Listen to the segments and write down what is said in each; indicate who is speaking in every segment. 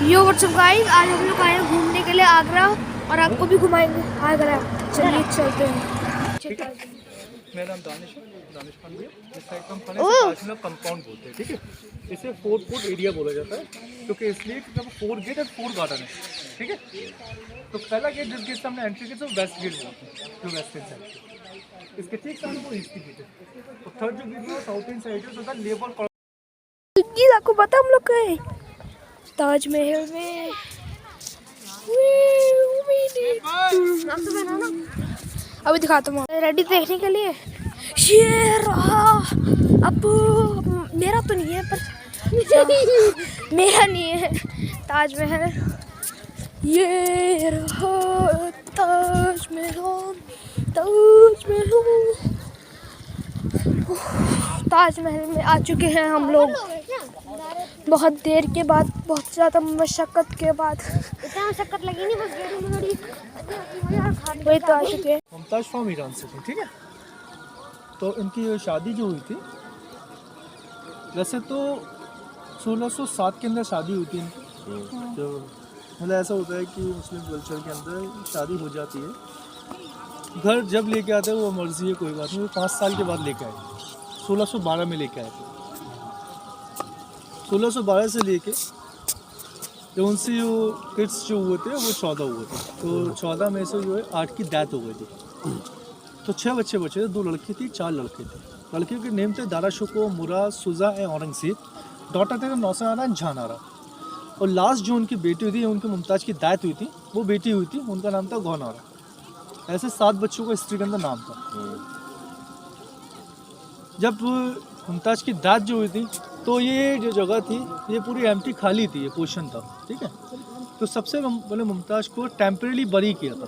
Speaker 1: यो WhatsApp guys, आज हम लोग आए हैं घूमने के लिए आगरा और आपको भी घुमाएंगे आगरा। चलिए चलते हैं।
Speaker 2: ठीक है, मेरा नाम दानिश है, दानिश खान भैया। इस साइड को हम खड़े हैं ताजमहल कंपाउंड बोलते हैं। ठीक है, इसे 4 फुट एरिया बोला जाता है क्योंकि इसलिए जब 4 गेट और 4 गार्डन है। ठीक है, तो पहला गेट जिस गेट से हमने एंट्री की तो वेस्ट गेट बोलते हैं, जो वेस्टर्न साइड है। इसके ठीक सामने वो ईस्ट गेट है। तो थर्ड जो गेट है वो साउथ इंड साइड है, तो लेबर
Speaker 1: ये आपको पता हम लोग गए ताजमहल में। अभी दिखाता हूँ रेडी देखने के लिए। ये रहा। अब मेरा तो नहीं है, पर मेरा नहीं है ताजमहल। ये रहा ताजमहल, ताजमहल। ताजमहल में आ चुके हैं हम लोग बहुत देर के बाद, बहुत ज़्यादा मशक्क़त के बाद।
Speaker 3: इतना मशक्क़त लगी नहीं, बस गेट में थोड़ी
Speaker 1: वही तो आ चुके हैं।
Speaker 2: मुमताज़ फ्रॉम ईरान से थी। ठीक है, तो इनकी शादी जो हुई थी, वैसे तो 1607 के अंदर शादी हुई थी इनकी। तो मतलब ऐसा होता है कि मुस्लिम कल्चर के अंदर शादी हो जाती है, घर जब लेके आते हैं वो मर्जी है, कोई बात नहीं। वो 5 साल के बाद लेके आए, 1612 में लेके आए थे। 1612 से लेके तो उनसे जो किड्स जो हुए थे वो 14 हुए थे। तो 14 में से जो है 8 की डेथ हो गई थी। तो 6 बच्चे बचे थे, 2 लड़की थी, 4 लड़के थे। लड़कियों के नेम थे दारा शुको, मुराद, सुजा एंड औरंगजेब। डॉटर थे नौसराना एंड झानारा। और लास्ट जो उनकी बेटी हुई थी, उनकी मुमताज़ की डेथ हुई थी, वो बेटी हुई थी, उनका नाम था गौनारा। ऐसे 7 बच्चों का हिस्ट्री के अंदर नाम था। जब मुमताज़ की डेथ जो हुई थी, तो ये जो जगह थी ये पूरी एम्प्टी खाली थी, ये पोर्शन था। ठीक है, तो सबसे पहले मुमताज़ को टेम्परेरी बरी किया था।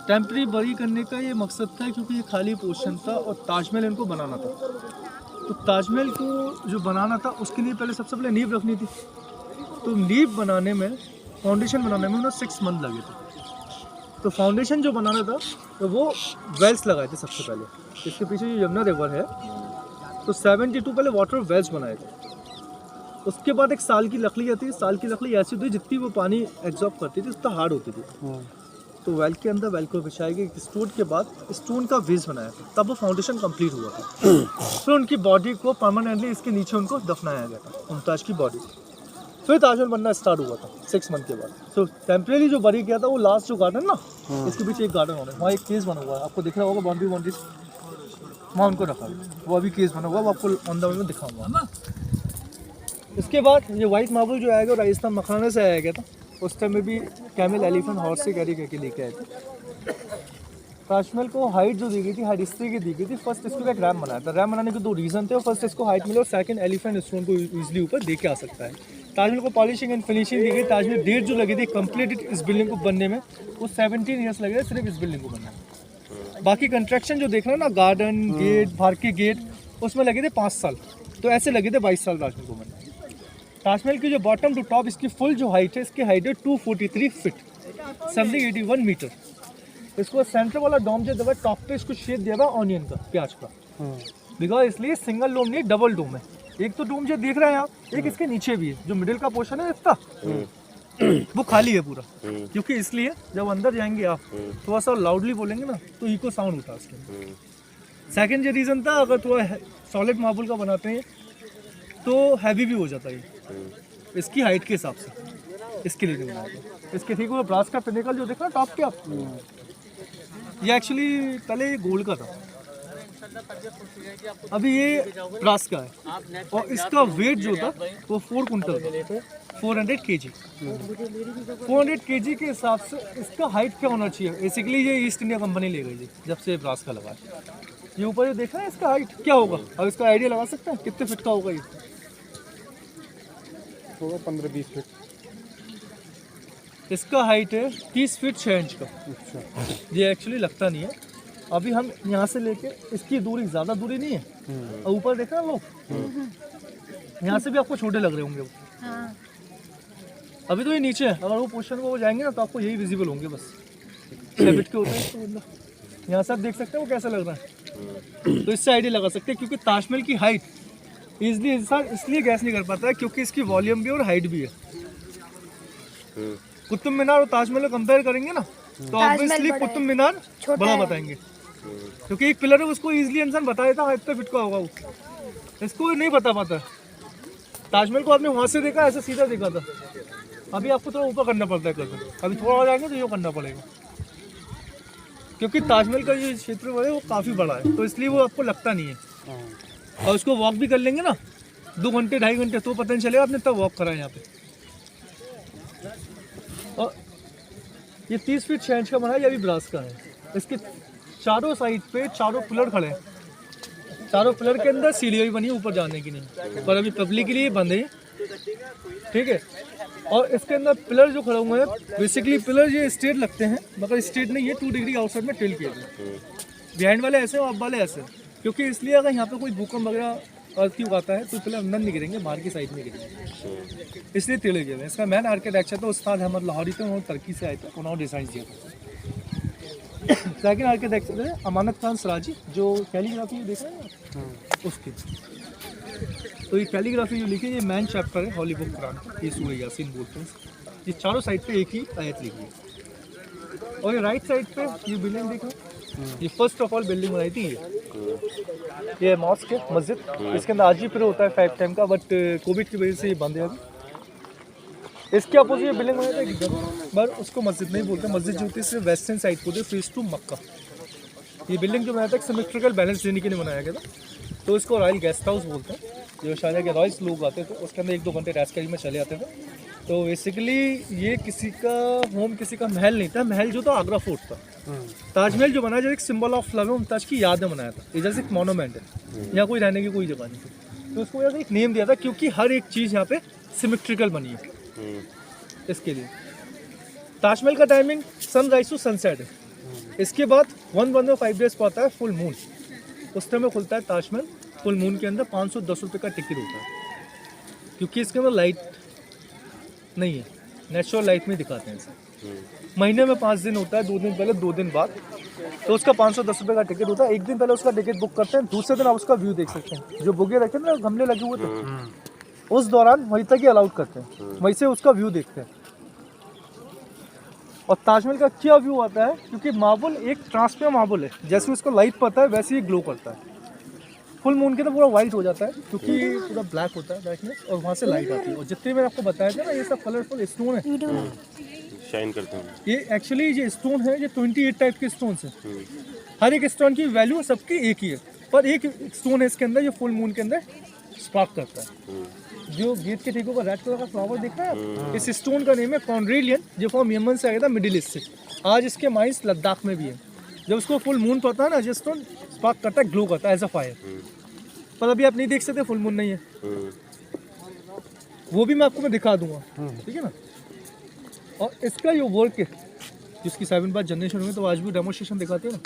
Speaker 2: टेम्परेरी बरी करने का ये मकसद था क्योंकि ये खाली पोर्शन था और ताजमहल इनको बनाना था। तो ताजमहल को जो बनाना था उसके लिए पहले सबसे पहले नींव रखनी थी। तो नींव बनाने में, फाउंडेशन बनाने में उन्हें 6 मंथ लगे थे। तो फाउंडेशन जो बनाना था तो वो वेल्स लगाए थे सबसे पहले। इसके पीछे जो यमुना रिवर है, तो 72 पहले वाटर वेल्स बनाए थे। उसके बाद एक साल की लकड़ी आती है। साल की लकड़ी ऐसी होती है जितनी वो पानी एब्जॉर्ब करती थी उतना हार्ड होती थी। तो वेल के अंदर वेल को बिछाई गई। स्टोन के बाद स्टोन का बेस बनाया था, तब वो फाउंडेशन कंप्लीट हुआ था। फिर उनकी बॉडी को परमानेंटली इसके नीचे उनको दफनाया गया था, मुमताज़ की बॉडी। फिर ताजमहल बनना स्टार्ट हुआ था 6 मंथ के बाद। तो टेम्परेरी जो बरी किया था वो लास्ट जो गार्डन ना, इसके पीछे एक गार्डन होना है, वहाँ एक केस बना हुआ है, आपको दिख रहा होगा बाउंड्री वहाँ उनको रखा है। वो अभी केस बना हुआ है, वो आपको ऑन द वे में दिखाऊंगा ना। इसके बाद ये वाइट मार्बल जो आएगा राजस्थान मखाने से आया गया था। उस टाइम में भी कैमल, एलिफेंट, हॉर्स से कैरी करके लेके आए थे। ताजमहल को हाइट जो दी गई थी, हाइट इसलिए की दी गई थी, फर्स्ट इसको एक रैम बनाया था। रैम बनाने के 2 रीज़न थे। फर्स्ट इसको हाइट मिले और सेकंड एलिफेंट स्टोन को ईजिली ऊपर दे के आ सकता है। ताजमहल को पॉलिशिंग एंड फिनिशिंग दी गई। ताजमहल डेट जो लगी थी कंप्लीटेड इस बिल्डिंग को बनने में, वो 17 ईयर्स लगे थे सिर्फ इस बिल्डिंग को बनने में। बाकी कंस्ट्रक्शन जो देख रहे हो ना, गार्डन, गेट, बाहर के गेट, उसमें लगे थे 5 साल। तो ऐसे लगे थे 22 साल ताजमहल को बनने। ताजमहल की जो बॉटम टू टॉप इसकी फुल जो हाइट है, इसकी हाइट है 243 फीट, समथिंग 81 मीटर। इसको सेंटर वाला डोम जो दिया टॉप पे इसको शेप दिया हुआ ऑनियन का, प्याज का। बिकॉज इसलिए सिंगल डोम नहीं, डबल डोम है। एक तो डोम जो देख रहे हैं आप, एक इसके नीचे भी है, जो मिडिल का पोर्शन है इसका वो खाली है पूरा। क्योंकि इसलिए जब अंदर जाएंगे आप थोड़ा सा लाउडली बोलेंगे ना तो इको साउंड होता है उसके। सेकेंड जो रीज़न था, अगर थोड़ा सॉलिड मार्बल का बनाते हैं तो हैवी भी हो जाता है इसकी हाइट के हिसाब से, इसके लिए बनाया था। इसके ठीक वो ब्रास का पिनेकल जो देखा टॉप के आप, ये एक्चुअली पहले ये गोल्ड का था, अभी ये ब्रास का है। और इसका वेट जो था वो 4 कुंटल था, 400 kg। 400 kg के हिसाब से इसका हाइट क्या होना चाहिए, बेसिकली ये ईस्ट इंडिया कंपनी ले गई थी जब से ब्रास का लगा। ये ऊपर जो देखा है इसका हाइट क्या होगा, अब इसका आइडिया लगा सकते हैं कितने फिट का होगा। ये होगा 15-20 फीट। इसका हाइट है 30 फीट 6 इंच का। अच्छा, ये एक्चुअली लगता नहीं है। अभी हम यहाँ से लेके इसकी दूरी ज़्यादा दूरी नहीं है। और ऊपर देख रहे हैं लोग, यहाँ से भी आपको छोटे लग रहे होंगे वो।
Speaker 3: हाँ।
Speaker 2: अभी तो ये नीचे है, अगर वो पोर्शन को जाएंगे ना तो आपको यही विजिबल होंगे बस। 6 फीट के होते हैं तो मतलब यहाँ से आप देख सकते हैं वो कैसा लग रहा है। तो इससे आइडिया लगा सकते हैं, क्योंकि ताजमहल की हाइट इजली इंसान इसलिए गैस नहीं कर पाता है क्योंकि इसकी वॉल्यूम भी और हाइट भी है। कुतुब मीनार और ताजमहल को कंपेयर करेंगे ना तो ऑब्वियसली
Speaker 1: बड़ा है,
Speaker 2: कुतुब मीनार
Speaker 1: छोटा
Speaker 2: बड़ा
Speaker 1: है।
Speaker 2: बताएंगे, क्योंकि एक पिलर है उसको इजली इंसान बता देता हाइट पे फिट का होगा वो, इसको नहीं बता पाता। ताजमहल को आपने वहाँ से देखा, ऐसे सीधा देखा था, अभी आपको थोड़ा ऊपर करना पड़ता है कदम, अभी थोड़ा और जाएंगे तो ये करना पड़ेगा, क्योंकि ताजमहल का जो क्षेत्र है वो काफ़ी बड़ा है, तो इसलिए वो आपको लगता नहीं है। और उसको वॉक भी कर लेंगे ना 2 घंटे 2.5 घंटे तो पता नहीं चलेगा आपने तब वॉक करा है यहाँ पे। और ये 30 फीट 6 इंच का बना है, ये अभी ब्रास का है। इसके चारों साइड पे चारों पिलर खड़े हैं, चारों पिलर के अंदर सीढ़ियाँ भी बनी है ऊपर जाने की नहीं, पर अभी पब्लिक के लिए बंद है, ठीक है। और इसके अंदर पिलर जो खड़े हुए हैं, बेसिकली पिलर ये स्ट्रेट लगते हैं, मगर स्ट्रेट नहीं है, 2 डिग्री आउटसाइड में टिल्ट किए थे। बिहाइंड वाले ऐसे और आप वाले ऐसे, क्योंकि इसलिए अगर यहाँ पे कोई भूकंप वगैरह अर्थक्वेक आता है तो पिलर अंदर नहीं गिरेंगे, बाहर की साइड में गिरेंगे, इसलिए टेढ़े गिरे। इसका मैन आर्किटेक्चर तो उस्ताद अहमद लाहौरी थे, उन्होंने तुर्की से आए थे, उन्होंने डिज़ाइन किया था। सेकंड आर्किटेक्चर है अमानत खान सराजी, जो कैलीग्राफी देख रहे हैं उसकी। तो ये कैलीग्राफी जो लिखी है ये मैन चैप्टर है हॉली बुक कुरान का, ये सूरह यासीन बोलते हैं। ये चारों साइड पे एक ही आयत लिखी है। और ये राइट साइड पे ये बिल्डिंग देखो, ये फर्स्ट ऑफ ऑल बिल्डिंग बनाई थी ये मॉस्क है, मस्जिद। इसके अंदर आज भी फिर होता है 5 टाइम का, बट कोविड की वजह से ये बंद है अभी। इसके अपोजिट ये बिल्डिंग बनाई थी पर उसको मस्जिद नहीं बोलते, मस्जिद जो होती है सिर्फ वेस्टर्न साइड को होती है, फेस टू मक्का। ये बिल्डिंग जो बनाया था सिमेट्रिकल बैलेंस देने के लिए बनाया गया था, तो इसको रॉयल गेस्ट हाउस बोलते हैं। जो शायद के रॉयल्स लोग आते थे उसके अंदर 1-2 घंटे रेस्ट करके में चले आते थे। तो बेसिकली ये किसी का होम, किसी का महल नहीं था, महल जो था आगरा फोर्ट था। ताजमहल जो बना जो एक सिंबल ऑफ लव मुमताज की याद में बनाया था, ये जैसे एक मोनूमेंट है, यहाँ कोई रहने की कोई जगह नहीं थी, तो उसको वजह से एक नेम दिया था, क्योंकि हर एक चीज़ यहाँ पे सिमेट्रिकल बनी है। इसके लिए ताजमहल का टाइमिंग सनराइज टू सनसेट है। इसके बाद 115 डेज पर आता है फुल मून, उस टाइम में खुलता है ताजमहल। फुल मून के अंदर 510 रुपये का टिकट होता है, क्योंकि इसके अंदर लाइट नहीं है, नेचुरल लाइट में दिखाते हैं इसे। महीने में 5 दिन होता है, 2 दिन पहले 2 दिन बाद, तो उसका 510 रुपये का टिकट होता है। एक दिन पहले उसका टिकट बुक करते हैं, दूसरे दिन आप उसका व्यू देख सकते हैं। जो बुगे रखे ना गमले लगे हुए थे, उस दौरान वहीं तक ही अलाउड करते हैं, वहीं से उसका व्यू देखते हैं। और ताजमहल का क्या व्यू आता है, क्योंकि मार्बल एक ट्रांसपेरेंट मार्बल है, जैसे उसको लाइट पड़ता है वैसे ही ग्लो करता है। फुल मून के तो पूरा वाइट हो जाता है, क्योंकि पूरा ब्लैक होता है ब्लैकनेस, और वहाँ से लाइट आती है। और जितने मैंने आपको बताया था ना, ये सब कलरफुल स्टोन है,
Speaker 4: शाइन करते हैं।
Speaker 2: ये एक्चुअली ये स्टोन है, ये 28 टाइप के स्टोन है। हर एक स्टोन की वैल्यू सबकी एक ही है, पर एक स्टोन है इसके अंदर, ये फुल मून के अंदर स्पार्क करता है। जो गेट के ठीक ऊपर रेड कलर का फ्लावर दिख रहा है, इस स्टोन का नेम है कॉन्ड्रेलियन, जो फॉर्म यमन से आया था, मिडिल ईस्ट से। आज इसके माइंस लद्दाख में भी है। जब उसको फुल मून पड़ता है ना, जो स्टोन स्पार्क करता है, ग्लो करता है एज अ फायर। पर अभी आप नहीं देख सकते, फुल मून नहीं है, वो भी मैं आपको दिखा दूंगा, ठीक है ना। और इसका जो वर्क है, जिसकी 7 बार जनरेशन हुई, तो आज भी डेमोस्ट्रेशन दिखाते हैं ना,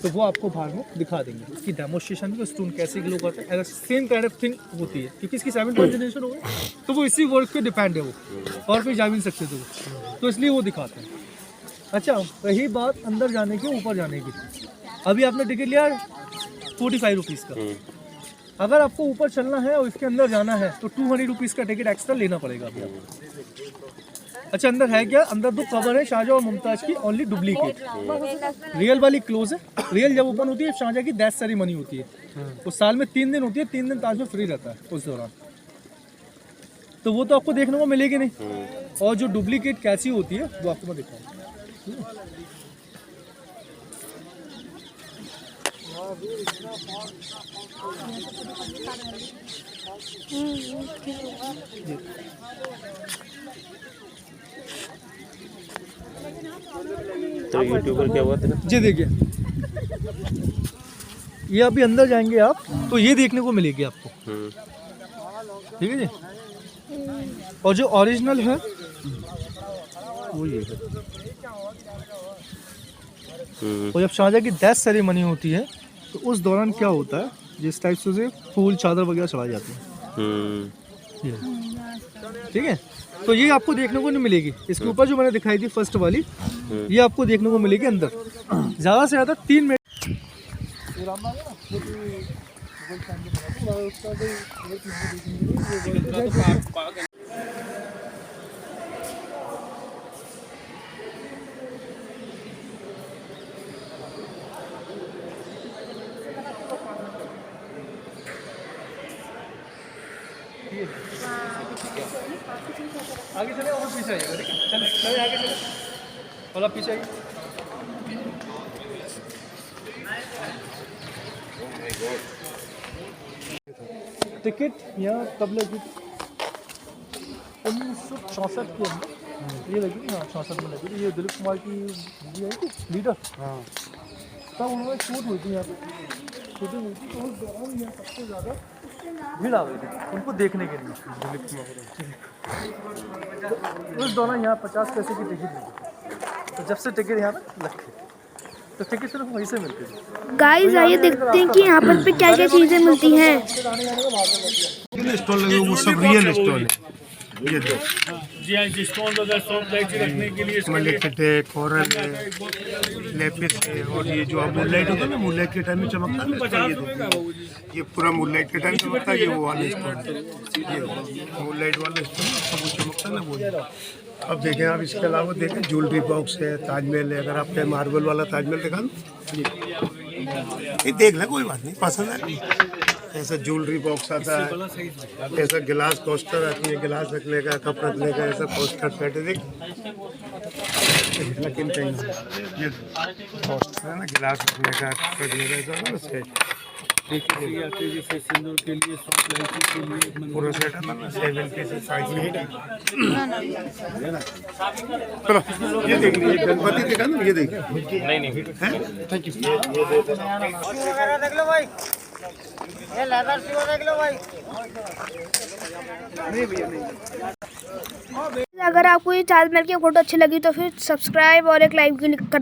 Speaker 2: तो वो आपको बाहर में दिखा देंगे इसकी डेमोस्ट्रेशन में, स्टोन कैसे ग्लो करता है, सेम काइंड ऑफ थिंग होती है, क्योंकि इसकी 7 बार जनरेशन हो गई, तो वो इसी वर्क पे डिपेंड है वो, और फिर जा भी नहीं सकते तो इसलिए वो दिखाते हैं। अच्छा, रही बात अंदर जाने की, ऊपर जाने की, अभी आपने टिकट लिया 45 रुपीज़ का। अगर आपको ऊपर चलना है और इसके अंदर जाना है तो 200 रुपीज़ का टिकट एक्स्ट्रा लेना पड़ेगा अभी आपको। अच्छा, अंदर है क्या? अंदर 2 कवर है शाहजहां और मुमताज की, ओनली डुप्लीकेट। रियल वाली क्लोज है। रियल जब ओपन होती है शाहजहां की डेथ सेरेमनी होती है, तो साल में 3 दिन होती है, 3 दिन ताजमहल फ्री रहता है उस दौरान, तो वो तो आपको देखने को मिलेगी नहीं। और जो डुप्लीकेट कैसी होती है वो आपको मैं दिखाऊंगा।
Speaker 4: तो यूट्यूबर क्या हुआ था?
Speaker 2: जी देखिए, ये अभी अंदर जाएंगे आप तो ये देखने को मिलेगी आपको, ठीक है जी। और जो ओरिजिनल है वो ये है। और जब शाहजहां की डेथ सेरेमनी होती है तो उस दौरान क्या होता है, जिस टाइप से उसे फूल चादर वगैरह चढ़ाई जाती है, ठीक है। तो ये आपको देखने को नहीं मिलेगी। इसके ऊपर जो मैंने दिखाई थी फर्स्ट वाली, ये आपको देखने को मिलेगी अंदर। ज़्यादा से ज़्यादा 3 मिनट आगे चले और पीछे आइएगा, ठीक है? चले चले आगे चले और आप पीछे आइए। टिकट यहाँ तब लगी 1964 के अंदर, ये लगी हाँ 64 में लगी। ये दिलीप कुमार की मूवी आई थी लीडर, हाँ तब उन्होंने शूट हुई थी यहाँ पे, शूटिंग हुई थी। तो उस दौरान यहाँ सबसे ज़्यादा भीड़ आ गई थी उनको देखने के लिए दिलीप कुमार को। तो उस दौरान यहाँ 50 पैसे की टिकट लगी, तो जब से टिकट यहाँ पे रखे तो टिकट सिर्फ वहीं से मिलती थी।
Speaker 1: गाइस आइए देखते हैं कि यहाँ पर पे क्या क्या चीजें मिलती हैं।
Speaker 5: स्टॉल लगे वो सब रियल स्टॉल है। ये दो
Speaker 6: जी हाँ, स्टोन वगैरह सब लाइट रखने के लिए
Speaker 5: मलेक्ट है, कोरल है, लेपिस है, और ये जो आप मूनलाइट होता है ना, मूनलाइट के टाइम में चमकता है ना, ये पूरा मूनलाइट के टाइम चमकता है। ये वो वाला स्टोन, ये मूनलाइट वाला स्टोन सब वो चमकता है ना, वो। अब देखें आप इसके अलावा देखें ज्वेलरी बॉक्स है, ताजमहल है। अगर आपके मार्बल वाला ताजमहल दिखा दो, ये देख ले, कोई बात नहीं, पसंद है। ऐसा ज्वेलरी बॉक्स आता है, ऐसा गिलास कोस्टर आती है, गिलास रखने का, कप रखने का, ऐसा कोस्टर सेट है। देख लेकिन कहीं ये कोस्टर है ना, गिलास रखने का, कप रखने का, ऐसा ना सेट
Speaker 6: जैसे सिंदूर के लिए, के लिए
Speaker 5: पूरा सेट आता है ना, 7 पीसेस 5 में। चलो ये देखिए, ये गणपति दिखा ना, ये देखिए। नहीं नहीं, थैंक यू।
Speaker 1: अगर आपको ये ताजमहल की फोटो अच्छी लगी तो फिर सब्सक्राइब और एक लाइक क्लिक कर